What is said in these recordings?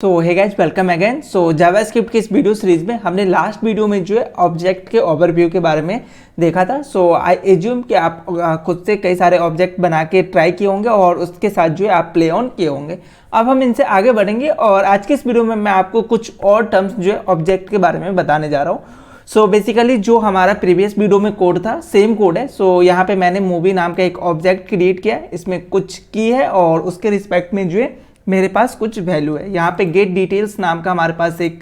तो hey guys welcome again. सो JavaScript के इस वीडियो सीरीज में हमने लास्ट वीडियो में जो है ऑब्जेक्ट के ओवरव्यू के बारे में देखा था। सो आई एज्यूम कि आप खुद से कई सारे ऑब्जेक्ट बना के ट्राई किए होंगे और उसके साथ जो है आप प्ले ऑन किए होंगे। अब हम इनसे आगे बढ़ेंगे और आज के इस वीडियो में मैं आपको कुछ और टर्म्स जो है ऑब्जेक्ट के बारे में बताने जा रहा हूँ। सो बेसिकली जो हमारा प्रीवियस वीडियो में कोड था सेम कोड है। सो यहाँ पे मैंने मूवी नाम का एक ऑब्जेक्ट क्रिएट किया है, इसमें कुछ की है और उसके रिस्पेक्ट में जो है मेरे पास कुछ वैल्यू है। यहाँ पे गेट डिटेल्स नाम का हमारे पास एक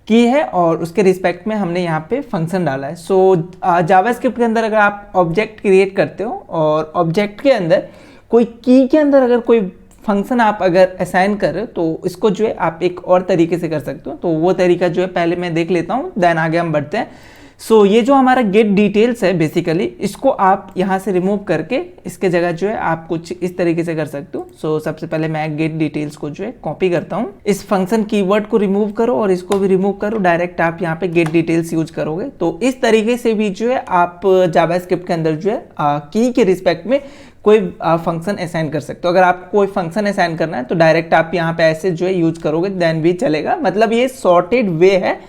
की है और उसके रिस्पेक्ट में हमने यहाँ पे फंक्शन डाला है। सो जावास्क्रिप्ट के अंदर अगर आप ऑब्जेक्ट क्रिएट करते हो और ऑब्जेक्ट के अंदर कोई की के अंदर अगर कोई फंक्शन आप अगर असाइन कर रहे हो तो इसको जो है आप एक और तरीके से कर सकते हो। तो वो तरीका जो है पहले मैं देख लेता हूँ, देन आगे हम बढ़ते हैं। सो ये जो हमारा गेट डिटेल्स है बेसिकली इसको आप यहाँ से रिमूव करके इसके जगह जो है आप कुछ इस तरीके से कर सकते हो। सो सबसे पहले मैं गेट डिटेल्स को जो है कॉपी करता हूँ, इस फंक्शन कीवर्ड को रिमूव करो और इसको भी रिमूव करो, डायरेक्ट आप यहाँ पे गेट डिटेल्स यूज करोगे। तो इस तरीके से भी जो है आप जावास्क्रिप्ट के अंदर जो है की के रिस्पेक्ट में कोई फंक्शन असाइन कर सकते हो। अगर आपको कोई फंक्शन असाइन करना है तो डायरेक्ट आप यहाँ पे ऐसे जो है यूज करोगे देन भी चलेगा। मतलब ये सॉर्टेड वे है,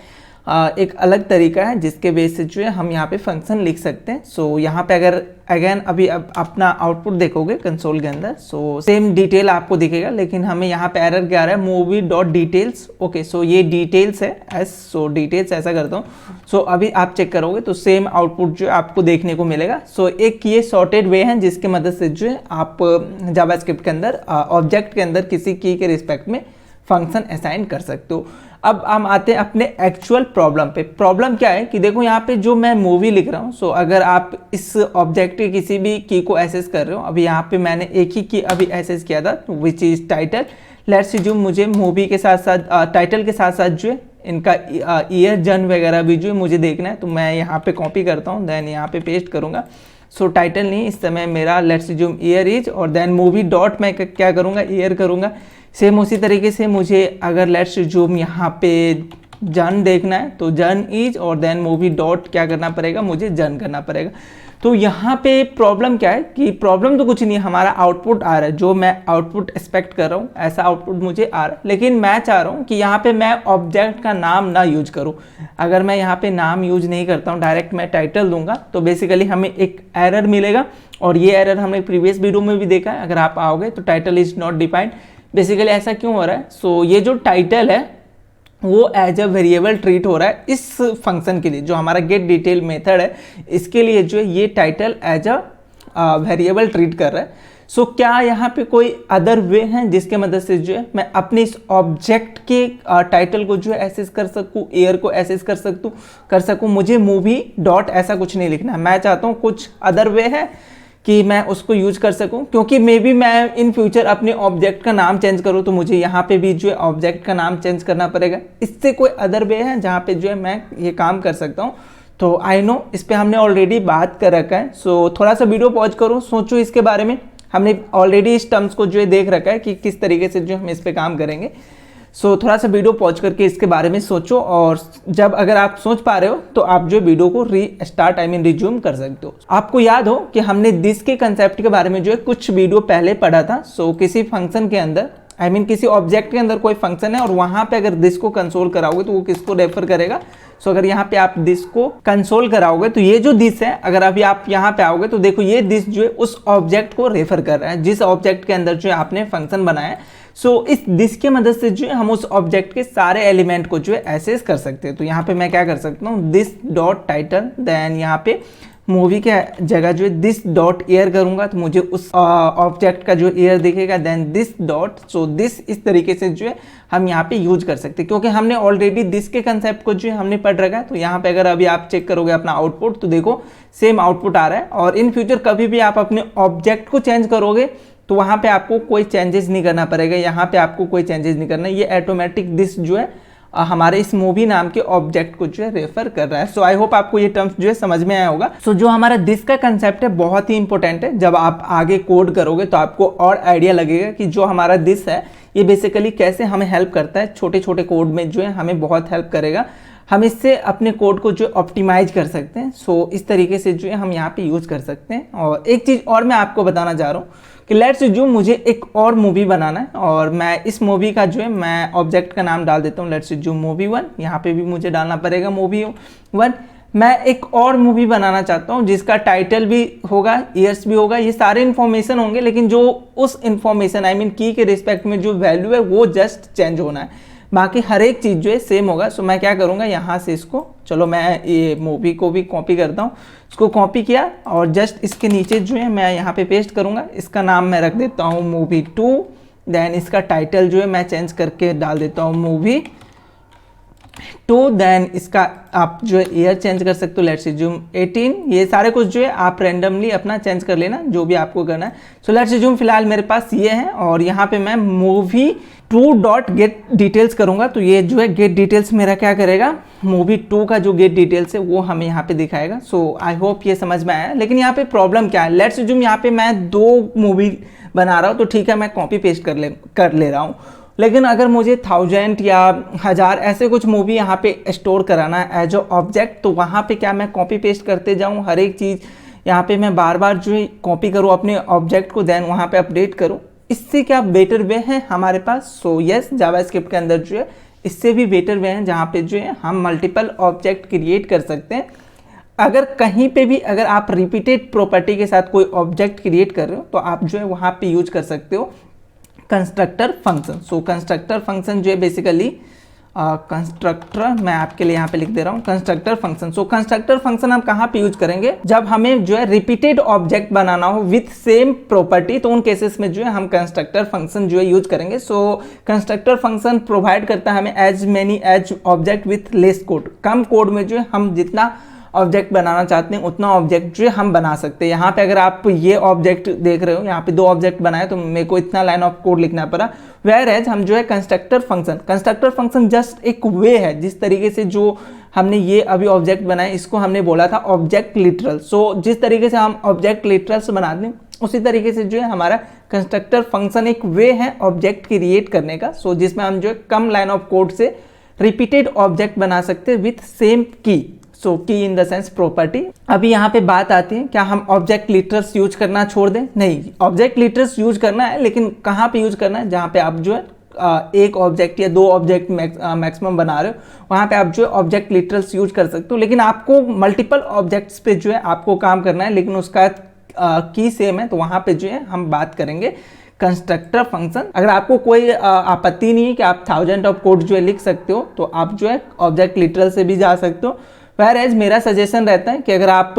एक अलग तरीका है जिसके बेस से जो है हम यहाँ पे फंक्शन लिख सकते हैं। सो यहाँ पे अगर अगेन अभी अपना आउटपुट देखोगे कंसोल के अंदर, सो सेम डिटेल आपको दिखेगा, लेकिन हमें यहाँ पे एरर क्या आ रहा है, मूवी डॉट डिटेल्स। ओके, सो ये डिटेल्स है एस, सो डिटेल्स ऐसा करता हूँ। सो अभी आप चेक करोगे तो सेम आउटपुट जो आपको देखने को मिलेगा। सो एक ये सॉर्टेड वे है जिसकी मदद से जो है आप जावास्क्रिप्ट के अंदर ऑब्जेक्ट के अंदर किसी की के रिस्पेक्ट में फंक्शन असाइन कर सकते हो। अब हम आते हैं अपने एक्चुअल प्रॉब्लम पे। प्रॉब्लम क्या है कि देखो यहाँ पे जो मैं मूवी लिख रहा हूँ, सो अगर आप इस ऑब्जेक्ट के किसी भी की को एक्सेस कर रहे हो, अभी यहाँ पे मैंने एक ही की अभी एक्सेस किया था which is title. Let's assume मुझे मूवी के साथ साथ टाइटल के साथ साथ जो है इनका ईयर जन वगैरह भी जो है मुझे देखना है। तो मैं यहाँ पे कॉपी करता हूँ देन यहाँ पे पेस्ट करूँगा। सो टाइटल नहीं, इस समय मेरा लेट्स अज्यूम ईयर इज और देन मूवी डॉट मैं क्या करूँगा, ईयर करूँगा। सेम उसी तरीके से मुझे अगर लेट्स अज्यूम यहाँ पे जन देखना है तो जन इज और देन मूवी डॉट क्या करना पड़ेगा, मुझे जन करना पड़ेगा। तो यहाँ पे प्रॉब्लम क्या है कि प्रॉब्लम तो कुछ नहीं है, हमारा आउटपुट आ रहा है जो मैं आउटपुट एक्सपेक्ट कर रहा हूँ ऐसा आउटपुट मुझे आ रहा है, लेकिन मैं चाह रहा हूँ कि यहाँ पे मैं ऑब्जेक्ट का नाम ना यूज करूँ। अगर मैं यहाँ पे नाम यूज नहीं करता हूँ, डायरेक्ट मैं टाइटल दूंगा तो बेसिकली हमें एक एरर मिलेगा और ये एरर हमने प्रीवियस वीडियो में भी देखा है। अगर आप आओगे तो title is not defined. Basically ऐसा क्यों हो रहा है, सो ये जो टाइटल है वो एज अ वेरिएबल ट्रीट हो रहा है इस फंक्शन के लिए, जो हमारा गेट डिटेल मेथड है इसके लिए जो है ये title as a variable treat कर रहा है। सो क्या यहाँ पे कोई अदर वे है जिसके मदद से जो है मैं अपने इस ऑब्जेक्ट के टाइटल को जो है एसेस कर सकूँ, ईयर को एसेस कर सकूँ। मुझे मूवी डॉट ऐसा कुछ नहीं लिखना है, मैं चाहता हूँ कुछ अदर वे है कि मैं उसको यूज कर सकूं, क्योंकि मे बी मैं इन फ्यूचर अपने ऑब्जेक्ट का नाम चेंज करूं तो मुझे यहाँ पे भी जो है ऑब्जेक्ट का नाम चेंज करना पड़ेगा। इससे कोई अदर वे है जहाँ पे जो है मैं ये काम कर सकता हूँ। तो आई नो इस पे हमने ऑलरेडी बात कर रखा है। सो थोड़ा सा वीडियो पॉज करो, सोचो इसके बारे में। हमने ऑलरेडी इस टर्म्स को जो है देख रखा है कि किस तरीके से जो हम इस पे काम करेंगे। सो थोड़ा सा वीडियो पॉज करके इसके बारे में सोचो और जब अगर आप सोच पा रहे हो तो आप जो वीडियो को रीस्टार्ट रिज्यूम कर सकते हो। आपको याद हो कि हमने दिस के कंसेप्ट के बारे में जो है कुछ वीडियो पहले पढ़ा था। सो किसी फंक्शन के अंदर किसी ऑब्जेक्ट के अंदर कोई फंक्शन है और वहां पे अगर दिस को कंसोल कराओगे तो वो किसको रेफर करेगा। सो अगर यहाँ पे आप दिस को कंसोल कराओगे तो ये जो दिस है, अगर अभी आप यहाँ पे आओगे तो देखो ये दिस जो है उस ऑब्जेक्ट को रेफर कर रहा है जिस ऑब्जेक्ट के अंदर जो है आपने फंक्शन बनाया है। सो इस दिस के मदद से जो है हम उस ऑब्जेक्ट के सारे एलिमेंट को जो है एक्सेस कर सकते हैं। तो यहाँ पे मैं क्या कर सकता हूँ, दिस डॉट टाइटल, देन यहाँ पे मूवी के जगह जो है दिस डॉट ईयर करूंगा तो मुझे उस ऑब्जेक्ट का जो ईयर दिखेगा, then this dot. So this इस तरीके से जो है हम यहाँ पे यूज कर सकते हैं क्योंकि हमने ऑलरेडी दिस के कंसेप्ट को जो है हमने पढ़ रखा है। तो यहाँ पे अगर अभी आप चेक करोगे अपना आउटपुट तो देखो सेम आउटपुट आ रहा है और इन फ्यूचर कभी भी आप अपने ऑब्जेक्ट को चेंज करोगे तो वहाँ पे आपको कोई चेंजेस नहीं करना पड़ेगा, यहाँ पे आपको कोई चेंजेस नहीं करना। ये ऑटोमेटिक दिस जो है हमारे इस मूवी नाम के ऑब्जेक्ट को जो है रेफर कर रहा है। सो आई होप आपको ये टर्म्स जो है समझ में आया होगा। सो जो हमारा दिस का कंसेप्ट है बहुत ही इंपॉर्टेंट है। जब आप आगे कोड करोगे तो आपको और आइडिया लगेगा कि जो हमारा दिस है ये बेसिकली कैसे हमें हेल्प करता है। छोटे छोटे कोड में जो है हमें बहुत हेल्प करेगा। हम इससे अपने कोड को जो ऑप्टिमाइज कर सकते हैं। सो इस तरीके से जो है हम यहाँ पे यूज़ कर सकते हैं। और एक चीज़ और मैं आपको बताना चाह रहा हूँ कि लेट्स जो मुझे एक और मूवी बनाना है और मैं इस मूवी का जो है मैं ऑब्जेक्ट का नाम डाल देता हूँ लेट्स जो मूवी 1। यहाँ पे भी मुझे डालना पड़ेगा मूवी 1। मैं एक और मूवी बनाना चाहता हूँ जिसका टाइटल भी होगा, ईयर्स भी होगा, ये सारे इन्फॉर्मेशन होंगे, लेकिन जो उस इन्फॉर्मेशन आई मीन की के रिस्पेक्ट में जो वैल्यू है वो जस्ट चेंज होना है, बाकी हर एक चीज़ जो है सेम होगा। सो मैं क्या करूँगा यहाँ से इसको, चलो मैं ये मूवी को भी कॉपी करता हूँ, इसको कॉपी किया और जस्ट इसके नीचे जो है मैं यहाँ पे पेस्ट करूँगा। इसका नाम मैं रख देता हूँ मूवी 2। देन इसका टाइटल जो है मैं चेंज करके डाल देता हूँ मूवी 2। देन इसका आप जो है ईयर चेंज कर सकते हो, लेट्स अज्यूम 18। ये सारे कुछ जो है आप रैंडमली अपना चेंज कर लेना जो भी आपको करना है। सो लेट्स अज्यूम फिलहाल मेरे पास ये है और यहाँ पे मैं मूवी 2 डॉट गेट डिटेल्स करूँगा। तो ये जो है गेट डिटेल्स मेरा क्या करेगा, मूवी 2 का जो गेट डिटेल्स है वो हमें यहाँ पे दिखाएगा। सो आई होप ये समझ में आया। लेकिन यहाँ पे प्रॉब्लम क्या है, लेट्स अज्यूम यहाँ पे मैं 2 मूवी बना रहा हूँ तो ठीक है मैं कॉपी पेस्ट कर ले रहा हूँ, लेकिन अगर मुझे 1000 या 1000 ऐसे कुछ मूवी यहाँ पे स्टोर कराना है एज ऑब्जेक्ट, तो वहाँ पे क्या मैं कॉपी पेस्ट करते जाऊँ हर एक चीज़, यहाँ पे मैं बार बार जो है कॉपी करूँ अपने ऑब्जेक्ट को, देन वहाँ पे अपडेट करूँ। इससे क्या बेटर वे है हमारे पास। सो यस, जावास्क्रिप्ट के अंदर जो है इससे भी बेटर वे हैं जहाँ पे जो है हम मल्टीपल ऑब्जेक्ट क्रिएट कर सकते हैं। अगर कहीं पे भी अगर आप रिपीटेड प्रॉपर्टी के साथ कोई ऑब्जेक्ट क्रिएट कर रहे हो तो आप जो है वहाँ पे यूज कर सकते हो कंस्ट्रक्टर फंक्शन। सो कंस्ट्रक्टर फंक्शन जो है बेसिकली कंस्ट्रक्टर, मैं आपके लिए यहाँ पे लिख दे रहा हूँ कंस्ट्रक्टर फंक्शन। सो कंस्ट्रक्टर फंक्शन हम कहाँ पे यूज करेंगे, जब हमें जो है रिपीटेड ऑब्जेक्ट बनाना हो विथ सेम प्रॉपर्टी, तो उन केसेस में जो है हम कंस्ट्रक्टर फंक्शन जो है यूज करेंगे। सो कंस्ट्रक्टर फंक्शन प्रोवाइड करता है हमें as many as object with less code, कम कोड में जो है हम जितना ऑब्जेक्ट बनाना चाहते हैं उतना ऑब्जेक्ट जो है हम बना सकते हैं। यहाँ पे अगर आप ये ऑब्जेक्ट देख रहे हो, यहाँ पे 2 ऑब्जेक्ट बनाए तो मेरे को इतना लाइन ऑफ कोड लिखना पड़ा। वेयर एज हम जो है कंस्ट्रक्टर फंक्शन जस्ट एक वे है जिस तरीके से जो हमने ये अभी ऑब्जेक्ट बनाए इसको हमने बोला था ऑब्जेक्ट लिटरल। सो जिस तरीके से हम ऑब्जेक्ट लिटरल्स बनाते हैं उसी तरीके से जो है हमारा कंस्ट्रक्टर फंक्शन एक वे है ऑब्जेक्ट क्रिएट करने का। सो जिसमें हम जो है कम लाइन ऑफ कोड से रिपीटेड ऑब्जेक्ट बना सकते हैं विथ सेम की। सो की इन द सेंस प्रॉपर्टी। अभी यहाँ पे बात आती है क्या हम ऑब्जेक्ट लिटरल्स यूज करना छोड़ दें? नहीं, ऑब्जेक्ट लिटरल्स यूज करना है, लेकिन कहाँ पे यूज करना है, जहाँ पे आप जो है एक ऑब्जेक्ट या 2 ऑब्जेक्ट मैक्सिमम बना रहे हो वहाँ पे आप जो है ऑब्जेक्ट लिटरल्स यूज कर सकते हो। लेकिन आपको मल्टीपल ऑब्जेक्ट्स पे जो है आपको काम करना है, लेकिन उसका की सेम है, तो वहाँ पे जो है हम बात करेंगे कंस्ट्रक्टर फंक्शन। अगर आपको कोई आपत्ति नहीं है कि आप 1000 ऑफ कोड जो है लिख सकते हो तो आप जो है ऑब्जेक्ट लिटरल से भी जा सकते हो। वेयर एज मेरा सजेशन रहता है कि अगर आप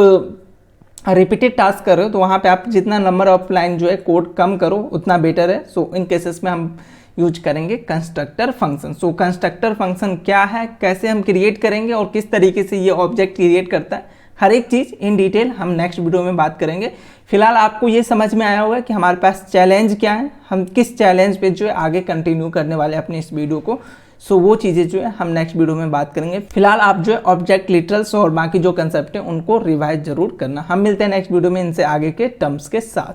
रिपीटेड टास्क कर रहे हो तो वहाँ पे आप जितना नंबर ऑफ लाइन जो है कोड कम करो उतना बेटर है। सो इन केसेस में हम यूज करेंगे कंस्ट्रक्टर फंक्शन। सो कंस्ट्रक्टर फंक्शन क्या है, कैसे हम क्रिएट करेंगे और किस तरीके से ये ऑब्जेक्ट क्रिएट करता है, हर एक चीज़ इन डिटेल हम नेक्स्ट वीडियो में बात करेंगे। फिलहाल आपको ये समझ में आया होगा कि हमारे पास चैलेंज क्या है, हम किस चैलेंज पे जो है आगे कंटिन्यू करने वाले अपने इस वीडियो को। सो वो चीज़ें जो है हम नेक्स्ट वीडियो में बात करेंगे। फिलहाल आप जो है ऑब्जेक्ट लिटरल्स और बाकी जो कंसेप्ट है उनको रिवाइज जरूर करना। हम मिलते हैं नेक्स्ट वीडियो में इनसे आगे के टर्म्स के साथ।